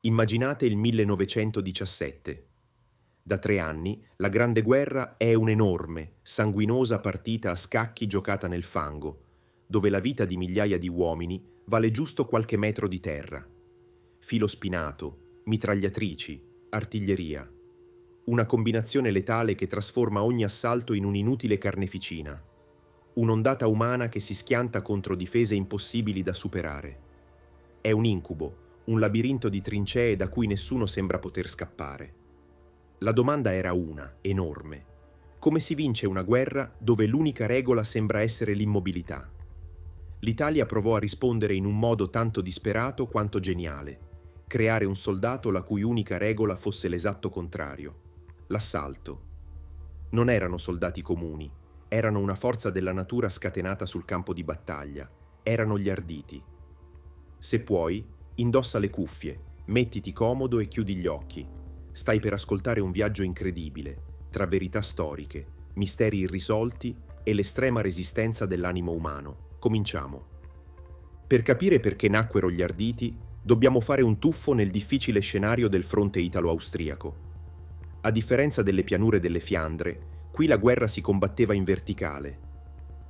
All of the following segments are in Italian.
Immaginate il 1917. Da 3 anni la Grande Guerra è un'enorme, sanguinosa partita a scacchi giocata nel fango, dove la vita di migliaia di uomini vale giusto qualche metro di terra. Filo spinato, mitragliatrici, artiglieria. Una combinazione letale che trasforma ogni assalto in un'inutile carneficina. Un'ondata umana che si schianta contro difese impossibili da superare. È un incubo, un labirinto di trincee da cui nessuno sembra poter scappare. La domanda era una, enorme. Come si vince una guerra dove l'unica regola sembra essere l'immobilità? L'Italia provò a rispondere in un modo tanto disperato quanto geniale: creare un soldato la cui unica regola fosse l'esatto contrario: l'assalto. Non erano soldati comuni, erano una forza della natura scatenata sul campo di battaglia, erano gli arditi. Se puoi, indossa le cuffie, mettiti comodo e chiudi gli occhi. Stai per ascoltare un viaggio incredibile, tra verità storiche, misteri irrisolti e l'estrema resistenza dell'animo umano. Cominciamo. Per capire perché nacquero gli Arditi, dobbiamo fare un tuffo nel difficile scenario del fronte italo-austriaco. A differenza delle pianure delle Fiandre, qui la guerra si combatteva in verticale.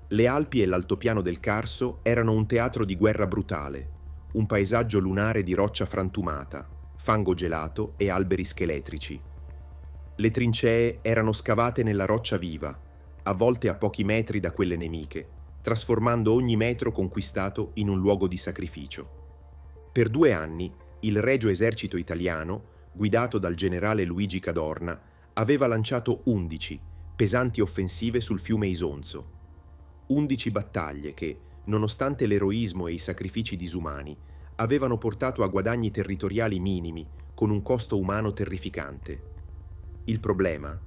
Le Alpi e l'altopiano del Carso erano un teatro di guerra brutale, un paesaggio lunare di roccia frantumata, fango gelato e alberi scheletrici. Le trincee erano scavate nella roccia viva, a volte a pochi metri da quelle nemiche, trasformando ogni metro conquistato in un luogo di sacrificio. Per 2 anni, il Regio Esercito Italiano, guidato dal generale Luigi Cadorna, aveva lanciato 11 pesanti offensive sul fiume Isonzo. 11 battaglie che, nonostante l'eroismo e i sacrifici disumani, avevano portato a guadagni territoriali minimi con un costo umano terrificante. Il problema?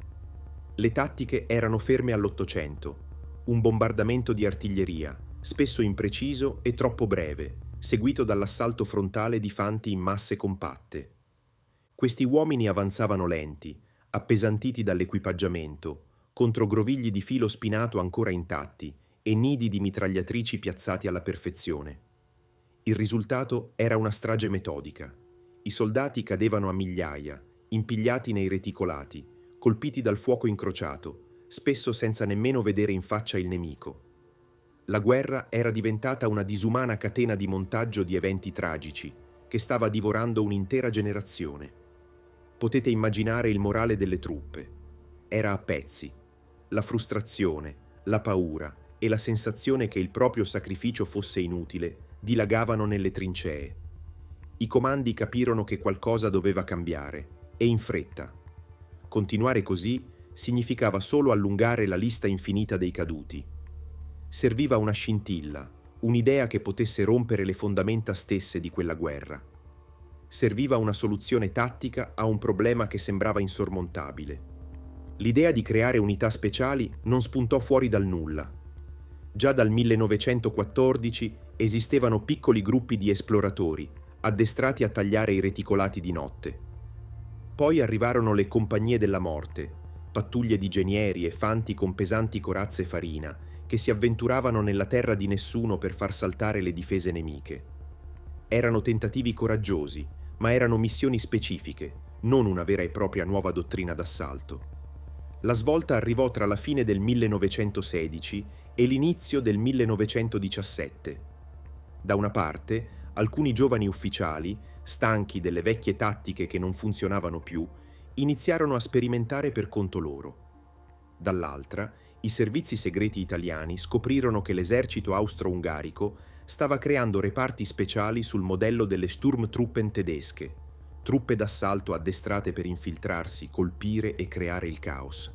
Le tattiche erano ferme all'800, un bombardamento di artiglieria, spesso impreciso e troppo breve, seguito dall'assalto frontale di fanti in masse compatte. Questi uomini avanzavano lenti, appesantiti dall'equipaggiamento, contro grovigli di filo spinato ancora intatti e nidi di mitragliatrici piazzati alla perfezione. Il risultato era una strage metodica. I soldati cadevano a migliaia, impigliati nei reticolati, colpiti dal fuoco incrociato, spesso senza nemmeno vedere in faccia il nemico. La guerra era diventata una disumana catena di montaggio di eventi tragici che stava divorando un'intera generazione. Potete immaginare il morale delle truppe. Era a pezzi. La frustrazione, la paura e la sensazione che il proprio sacrificio fosse inutile dilagavano nelle trincee. I comandi capirono che qualcosa doveva cambiare, e in fretta. Continuare così significava solo allungare la lista infinita dei caduti. Serviva una scintilla, un'idea che potesse rompere le fondamenta stesse di quella guerra. Serviva una soluzione tattica a un problema che sembrava insormontabile. L'idea di creare unità speciali non spuntò fuori dal nulla. Già dal 1914 esistevano piccoli gruppi di esploratori, addestrati a tagliare i reticolati di notte. Poi arrivarono le compagnie della morte, pattuglie di genieri e fanti con pesanti corazze farina, che si avventuravano nella terra di nessuno per far saltare le difese nemiche. Erano tentativi coraggiosi, ma erano missioni specifiche, non una vera e propria nuova dottrina d'assalto. La svolta arrivò tra la fine del 1916 e l'inizio del 1917. Da una parte, alcuni giovani ufficiali, stanchi delle vecchie tattiche che non funzionavano più, iniziarono a sperimentare per conto loro. Dall'altra, i servizi segreti italiani scoprirono che l'esercito austro-ungarico stava creando reparti speciali sul modello delle Sturmtruppen tedesche, truppe d'assalto addestrate per infiltrarsi, colpire e creare il caos.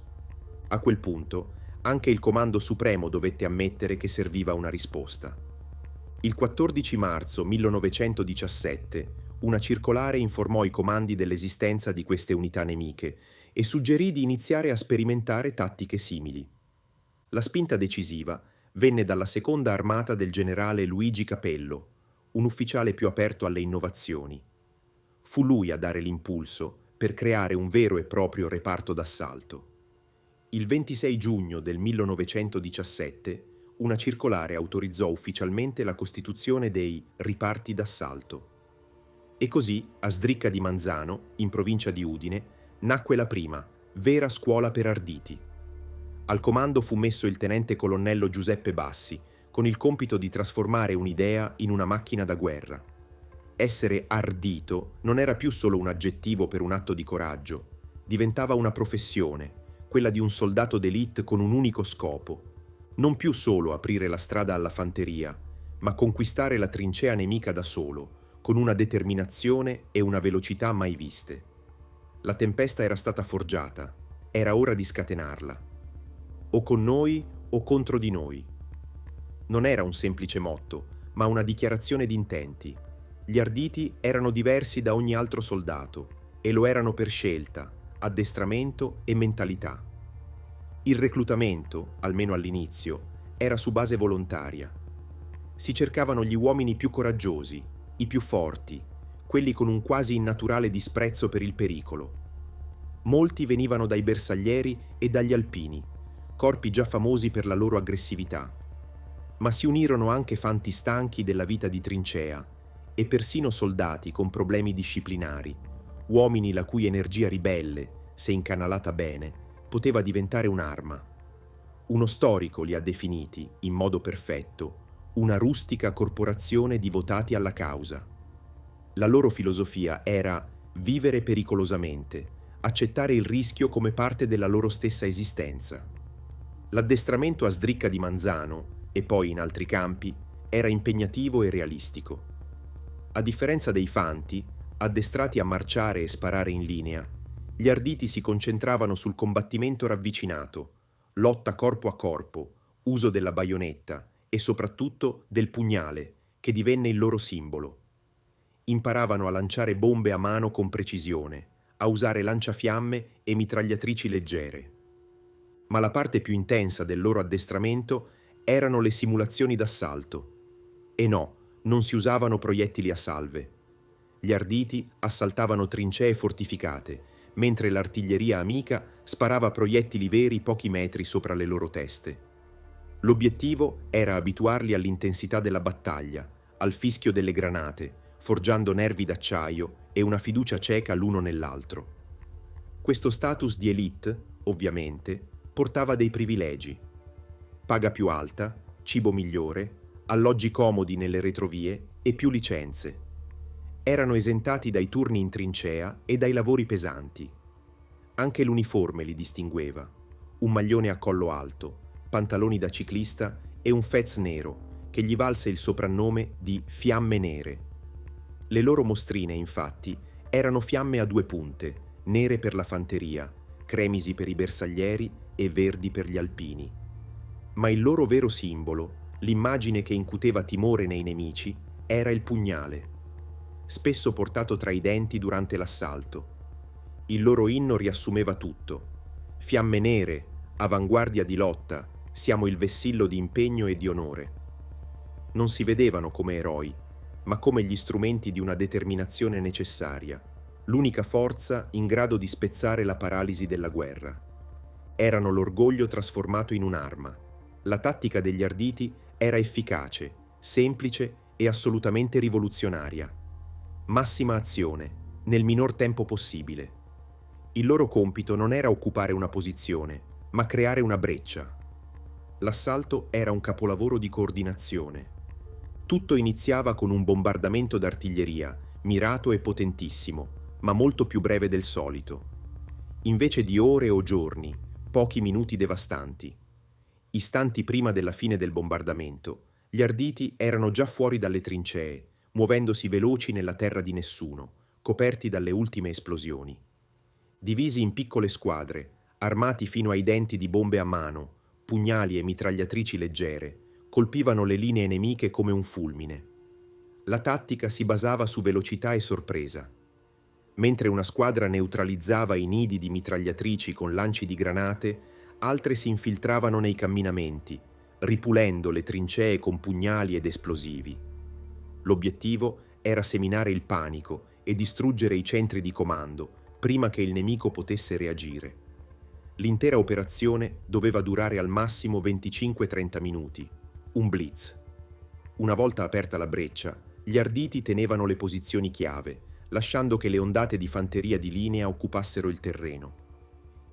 A quel punto, anche il Comando Supremo dovette ammettere che serviva una risposta. Il 14 marzo 1917, una circolare informò i comandi dell'esistenza di queste unità nemiche e suggerì di iniziare a sperimentare tattiche simili. La spinta decisiva venne dalla seconda armata del generale Luigi Capello, un ufficiale più aperto alle innovazioni. Fu lui a dare l'impulso per creare un vero e proprio reparto d'assalto. Il 26 giugno del 1917 una circolare autorizzò ufficialmente la costituzione dei riparti d'assalto. E così, a Sdricca di Manzano, in provincia di Udine, nacque la prima, vera scuola per arditi. Al comando fu messo il tenente colonnello Giuseppe Bassi, con il compito di trasformare un'idea in una macchina da guerra. Essere ardito non era più solo un aggettivo per un atto di coraggio, diventava una professione, quella di un soldato d'élite con un unico scopo: non più solo aprire la strada alla fanteria, ma conquistare la trincea nemica da solo, con una determinazione e una velocità mai viste. La tempesta era stata forgiata, era ora di scatenarla. O con noi o contro di noi. Non era un semplice motto, ma una dichiarazione di intenti. Gli arditi erano diversi da ogni altro soldato, e lo erano per scelta, addestramento e mentalità. Il reclutamento, almeno all'inizio, era su base volontaria. Si cercavano gli uomini più coraggiosi, i più forti, quelli con un quasi innaturale disprezzo per il pericolo. Molti venivano dai bersaglieri e dagli alpini, corpi già famosi per la loro aggressività. Ma si unirono anche fanti stanchi della vita di trincea e persino soldati con problemi disciplinari, uomini la cui energia ribelle, se incanalata bene, poteva diventare un'arma. Uno storico li ha definiti, in modo perfetto, una rustica corporazione di votati alla causa. La loro filosofia era vivere pericolosamente, accettare il rischio come parte della loro stessa esistenza. L'addestramento a Sdricca di Manzano, e poi in altri campi, era impegnativo e realistico. A differenza dei fanti, addestrati a marciare e sparare in linea, gli arditi si concentravano sul combattimento ravvicinato, lotta corpo a corpo, uso della baionetta e soprattutto del pugnale, che divenne il loro simbolo. Imparavano a lanciare bombe a mano con precisione, a usare lanciafiamme e mitragliatrici leggere. Ma la parte più intensa del loro addestramento erano le simulazioni d'assalto. E no, non si usavano proiettili a salve. Gli arditi assaltavano trincee fortificate, mentre l'artiglieria amica sparava proiettili veri pochi metri sopra le loro teste. L'obiettivo era abituarli all'intensità della battaglia, al fischio delle granate, forgiando nervi d'acciaio e una fiducia cieca l'uno nell'altro. Questo status di élite, ovviamente, portava dei privilegi: paga più alta, cibo migliore, alloggi comodi nelle retrovie e più licenze. Erano esentati dai turni in trincea e dai lavori pesanti. Anche l'uniforme li distingueva: un maglione a collo alto, pantaloni da ciclista e un fez nero, che gli valse il soprannome di Fiamme Nere. Le loro mostrine, infatti, erano fiamme a due punte, nere per la fanteria, cremisi per i bersaglieri e verdi per gli alpini. Ma il loro vero simbolo, l'immagine che incuteva timore nei nemici, era il pugnale, spesso portato tra i denti durante l'assalto. Il loro inno riassumeva tutto: fiamme nere, avanguardia di lotta, siamo il vessillo di impegno e di onore. Non si vedevano come eroi, ma come gli strumenti di una determinazione necessaria, l'unica forza in grado di spezzare la paralisi della guerra. Erano l'orgoglio trasformato in un'arma. La tattica degli arditi era efficace, semplice e assolutamente rivoluzionaria. Massima azione, nel minor tempo possibile. Il loro compito non era occupare una posizione, ma creare una breccia. L'assalto era un capolavoro di coordinazione. Tutto iniziava con un bombardamento d'artiglieria, mirato e potentissimo, ma molto più breve del solito. Invece di ore o giorni, pochi minuti devastanti. Istanti prima della fine del bombardamento, gli arditi erano già fuori dalle trincee, muovendosi veloci nella terra di nessuno, coperti dalle ultime esplosioni. Divisi in piccole squadre, armati fino ai denti di bombe a mano, pugnali e mitragliatrici leggere, colpivano le linee nemiche come un fulmine. La tattica si basava su velocità e sorpresa. Mentre una squadra neutralizzava i nidi di mitragliatrici con lanci di granate, altre si infiltravano nei camminamenti, ripulendo le trincee con pugnali ed esplosivi. L'obiettivo era seminare il panico e distruggere i centri di comando prima che il nemico potesse reagire. L'intera operazione doveva durare al massimo 25-30 minuti, un blitz. Una volta aperta la breccia, gli arditi tenevano le posizioni chiave, lasciando che le ondate di fanteria di linea occupassero il terreno.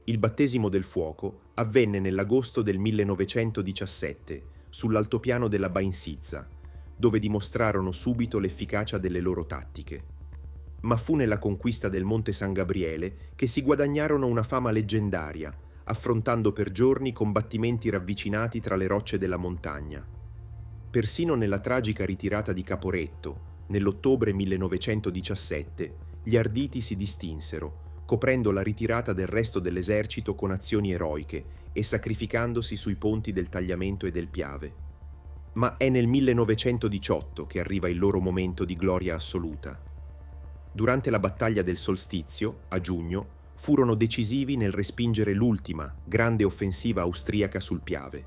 Il battesimo del fuoco avvenne nell'agosto del 1917 sull'altopiano della Bainsizza, dove dimostrarono subito l'efficacia delle loro tattiche. Ma fu nella conquista del Monte San Gabriele che si guadagnarono una fama leggendaria, affrontando per giorni combattimenti ravvicinati tra le rocce della montagna. Persino nella tragica ritirata di Caporetto, nell'ottobre 1917, gli arditi si distinsero, coprendo la ritirata del resto dell'esercito con azioni eroiche e sacrificandosi sui ponti del Tagliamento e del Piave. Ma è nel 1918 che arriva il loro momento di gloria assoluta. Durante la battaglia del Solstizio, a giugno, furono decisivi nel respingere l'ultima, grande offensiva austriaca sul Piave.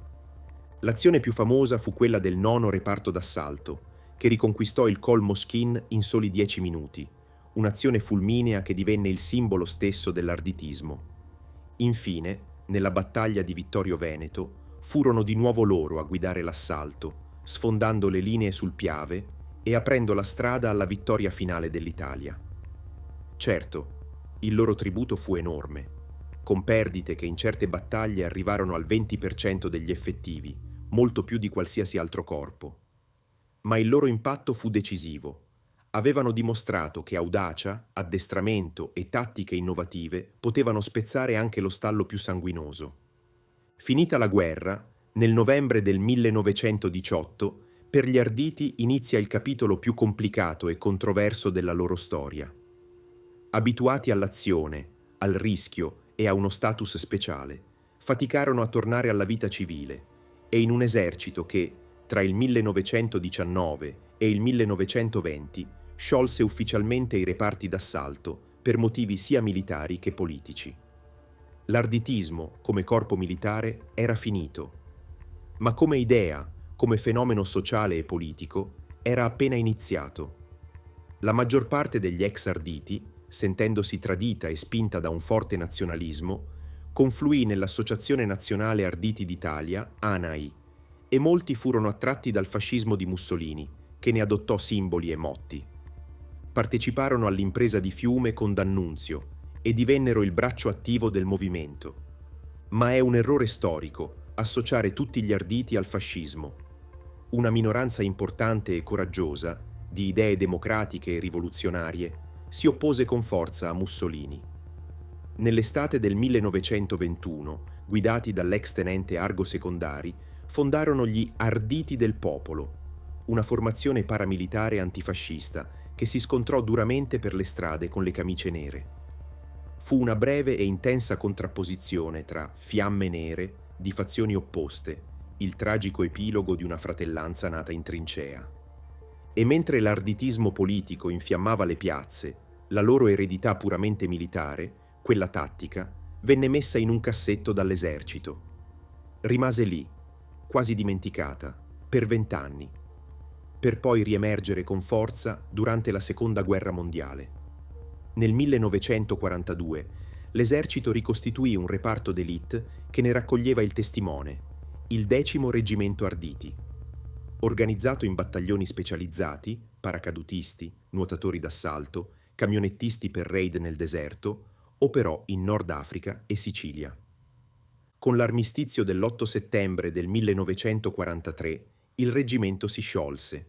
L'azione più famosa fu quella del 9° reparto d'assalto, che riconquistò il Col Moschin in soli 10 minuti, un'azione fulminea che divenne il simbolo stesso dell'arditismo. Infine, nella battaglia di Vittorio Veneto, furono di nuovo loro a guidare l'assalto, sfondando le linee sul Piave e aprendo la strada alla vittoria finale dell'Italia. Certo, il loro tributo fu enorme, con perdite che in certe battaglie arrivarono al 20% degli effettivi, molto più di qualsiasi altro corpo. Ma il loro impatto fu decisivo. Avevano dimostrato che audacia, addestramento e tattiche innovative potevano spezzare anche lo stallo più sanguinoso. Finita la guerra, nel novembre del 1918, per gli arditi inizia il capitolo più complicato e controverso della loro storia. Abituati all'azione, al rischio e a uno status speciale, faticarono a tornare alla vita civile e in un esercito che, tra il 1919 e il 1920, sciolse ufficialmente i reparti d'assalto per motivi sia militari che politici. L'arditismo, come corpo militare, era finito, ma come idea, come fenomeno sociale e politico, era appena iniziato. La maggior parte degli ex-arditi, sentendosi tradita e spinta da un forte nazionalismo, confluì nell'Associazione Nazionale Arditi d'Italia, ANAI, e molti furono attratti dal fascismo di Mussolini, che ne adottò simboli e motti. Parteciparono all'impresa di Fiume con D'Annunzio e divennero il braccio attivo del movimento. Ma è un errore storico associare tutti gli arditi al fascismo. Una minoranza importante e coraggiosa, di idee democratiche e rivoluzionarie, si oppose con forza a Mussolini. Nell'estate del 1921, guidati dall'ex tenente Argo Secondari, fondarono gli Arditi del Popolo, una formazione paramilitare antifascista che si scontrò duramente per le strade con le camicie nere. Fu una breve e intensa contrapposizione tra fiamme nere di fazioni opposte, il tragico epilogo di una fratellanza nata in trincea. E mentre l'arditismo politico infiammava le piazze, la loro eredità puramente militare, quella tattica, venne messa in un cassetto dall'esercito. Rimase lì, quasi dimenticata, per 20 anni, per poi riemergere con forza durante la Seconda Guerra Mondiale. Nel 1942 l'esercito ricostituì un reparto d'élite che ne raccoglieva il testimone, il 10° Reggimento Arditi. Organizzato in battaglioni specializzati, paracadutisti, nuotatori d'assalto, camionettisti per raid nel deserto, operò in Nord Africa e Sicilia. Con l'armistizio dell'8 settembre del 1943, il reggimento si sciolse,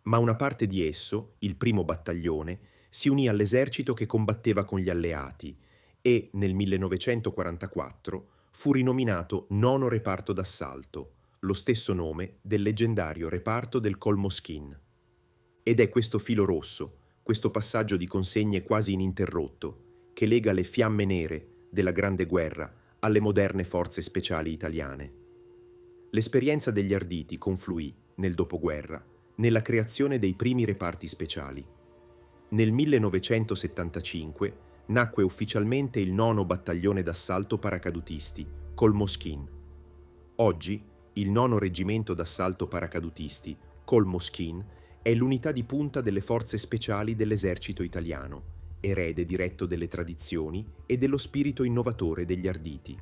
ma una parte di esso, il 1° battaglione, si unì all'esercito che combatteva con gli alleati e, nel 1944, fu rinominato 9° reparto d'assalto, lo stesso nome del leggendario reparto del Col Moschin. Ed è questo filo rosso, questo passaggio di consegne quasi ininterrotto, che lega le fiamme nere della Grande Guerra alle moderne forze speciali italiane. L'esperienza degli Arditi confluì, nel dopoguerra, nella creazione dei primi reparti speciali. Nel 1975 nacque ufficialmente il 9° battaglione d'assalto paracadutisti, Col Moschin. Oggi, il 9° reggimento d'assalto paracadutisti, Col Moschin, è l'unità di punta delle forze speciali dell'esercito italiano, erede diretto delle tradizioni e dello spirito innovatore degli Arditi.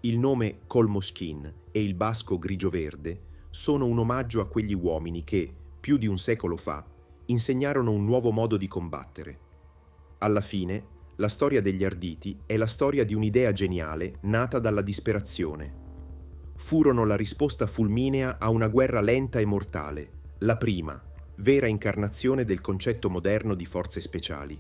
Il nome Col Moschin e il basco grigio-verde sono un omaggio a quegli uomini che, più di un secolo fa, insegnarono un nuovo modo di combattere. Alla fine, la storia degli Arditi è la storia di un'idea geniale nata dalla disperazione. Furono la risposta fulminea a una guerra lenta e mortale, la prima, vera incarnazione del concetto moderno di forze speciali.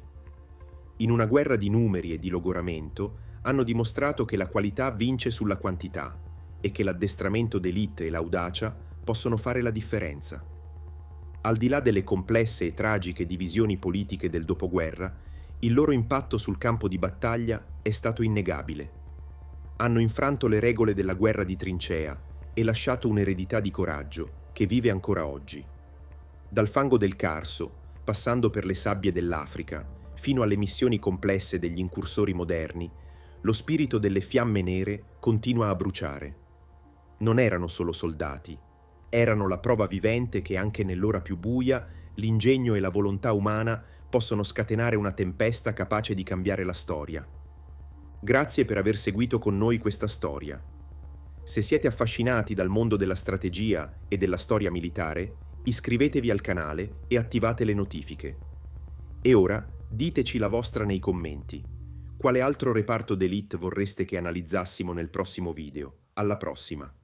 In una guerra di numeri e di logoramento, hanno dimostrato che la qualità vince sulla quantità e che l'addestramento d'élite e l'audacia possono fare la differenza. Al di là delle complesse e tragiche divisioni politiche del dopoguerra, il loro impatto sul campo di battaglia è stato innegabile. Hanno infranto le regole della guerra di trincea e lasciato un'eredità di coraggio che vive ancora oggi. Dal fango del Carso, passando per le sabbie dell'Africa, fino alle missioni complesse degli incursori moderni, lo spirito delle fiamme nere continua a bruciare. Non erano solo soldati, erano la prova vivente che anche nell'ora più buia l'ingegno e la volontà umana possono scatenare una tempesta capace di cambiare la storia. Grazie per aver seguito con noi questa storia. Se siete affascinati dal mondo della strategia e della storia militare, iscrivetevi al canale e attivate le notifiche. E ora diteci la vostra nei commenti. Quale altro reparto d'élite vorreste che analizzassimo nel prossimo video? Alla prossima!